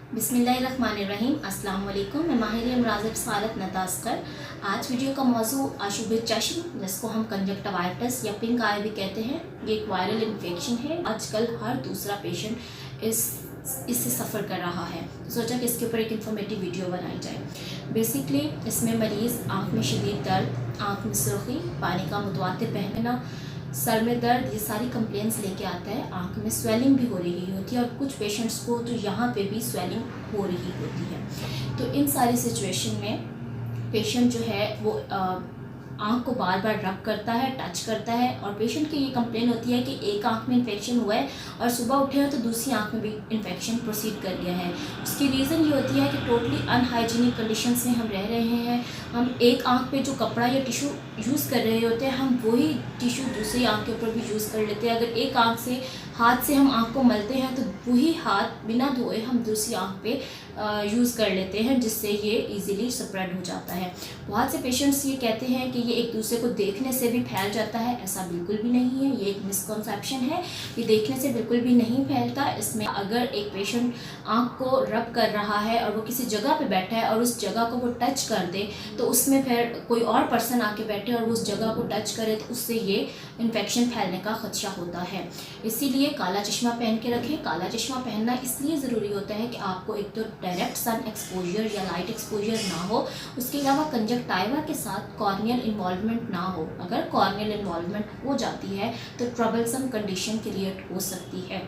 बिस्मिल्लाहिर्रहमानिर्रहीम। अस्सलाम वालेकुम। मैं माहिर अमराज़ सालत नतास्कर। आज वीडियो का मौजू आशुब चश्म, जिसको हम कंजक्टिवाइटिस या पिंक आई भी कहते हैं, ये एक वायरल इन्फेक्शन है। आजकल हर दूसरा पेशेंट इससे सफ़र कर रहा है। सोचा कि इसके ऊपर एक इन्फॉर्मेटिव वीडियो बनाई जाए। बेसिकली इसमें मरीज़ आँख में शदीद दर्द, आँख में सुर्खी, पानी का मुतवातिर बहना, सर में दर्द, ये सारी कंप्लेंट्स लेके आता है। आँख में स्वेलिंग भी हो रही होती है और कुछ पेशेंट्स को तो यहाँ पे भी स्वेलिंग हो रही होती है। तो इन सारी सिचुएशन में पेशेंट जो है वो आँख को बार बार रब करता है, टच करता है, और पेशेंट की ये कंप्लेन होती है कि एक आँख में इन्फेक्शन हुआ है और सुबह उठे हैं तो दूसरी आँख में भी इन्फेक्शन प्रोसीड कर गया है। उसकी रीज़न ये होती है कि टोटली अनहाइजीनिक कंडीशंस में हम रह रहे हैं। हम एक आँख पे जो कपड़ा या टिश्यू यूज़ कर रहे होते हैं, हम वही टिश्यू दूसरी आँख के ऊपर भी यूज़ कर लेते हैं। अगर एक आँख से हाथ से हम आँख को मलते हैं तो वही हाथ बिना धोए हम दूसरी आँख पे यूज़ कर लेते हैं, जिससे ये इजीली स्प्रेड हो जाता है। बहुत से पेशेंट्स ये कहते हैं कि ये एक दूसरे को देखने से भी फैल जाता है। ऐसा बिल्कुल भी नहीं है, ये एक मिसकॉन्सेप्शन है। ये देखने से बिल्कुल भी नहीं फैलता। इसमें अगर एक पेशेंट आँख को रब कर रहा है और वो किसी जगह पे बैठा है और उस जगह को वो टच कर दे, तो उसमें फिर कोई और पर्सन आके बैठे और उस जगह को टच करे तो उससे ये इन्फेक्शन फैलने का खदशा होता है। इसीलिए काला चश्मा पहन के रखें। काला चश्मा पहनना इसलिए ज़रूरी होता है कि आपको एक तो डायरेक्ट सन एक्सपोजर या लाइट एक्सपोजर ना हो, उसके अलावा कंजक्टाइवा के साथ कॉर्नियल इन्वॉल्वमेंट ना हो। अगर कॉर्नियल इन्वॉल्वमेंट हो जाती है तो ट्रबलसम कंडीशन क्रिएट हो सकती है।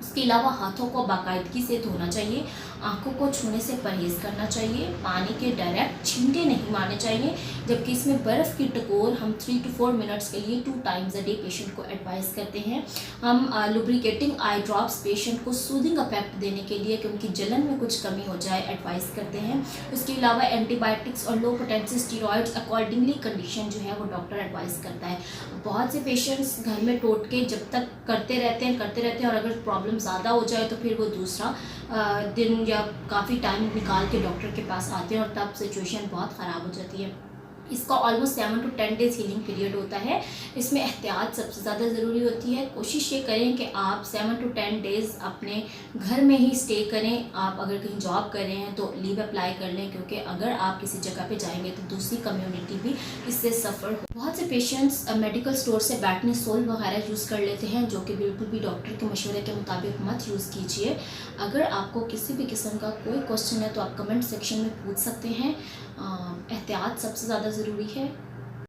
उसके अलावा हाथों को बाकायदगी से धोना चाहिए, आंखों को छूने से परहेज़ करना चाहिए, पानी के डायरेक्ट छींटे नहीं मारने चाहिए। जबकि इसमें बर्फ़ की टकोर हम 3 to 4 मिनट्स के लिए 2 times a day पेशेंट को एडवाइस करते हैं। हम लुब्रिकेटिंग आई ड्रॉप्स पेशेंट को सूदिंग इफेक्ट देने के लिए कि उनकी जलन में कुछ कमी हो जाए एडवाइस करते हैं। उसके अलावा एंटीबायोटिक्स और लो पोटेंसी स्टीरॉयड्स अकॉर्डिंगली कंडीशन जो है वो डॉक्टर एडवाइस करता है। बहुत से पेशेंट्स घर में टोटके जब तक करते रहते हैं और अगर प्रॉब्लम ज़्यादा हो जाए तो फिर वो दूसरा दिन या काफ़ी टाइम निकाल के डॉक्टर के पास आते हैं और तब सिचुएशन बहुत ख़राब हो जाती है। इसका almost 7 to 10 days healing period होता है। इसमें एहतियात सबसे ज़्यादा ज़रूरी होती है। कोशिश ये करें कि आप 7 to 10 डेज़ अपने घर में ही स्टे करें। आप अगर कहीं जॉब कर रहे हैं तो लीव अप्लाई कर लें, क्योंकि अगर आप किसी जगह पे जाएंगे तो दूसरी कम्युनिटी भी इससे सफ़र हो। बहुत से पेशेंट्स मेडिकल स्टोर से बैटनी सोल वगैरह यूज़ कर लेते हैं, जो कि बिल्कुल भी डॉक्टर के मशवरे के मुताबिक मत यूज़ कीजिए। अगर आपको किसी भी किस्म का कोई क्वेश्चन है तो आप कमेंट सेक्शन में पूछ सकते हैं। एहतियात सबसे ज़्यादा ज़रूरी है।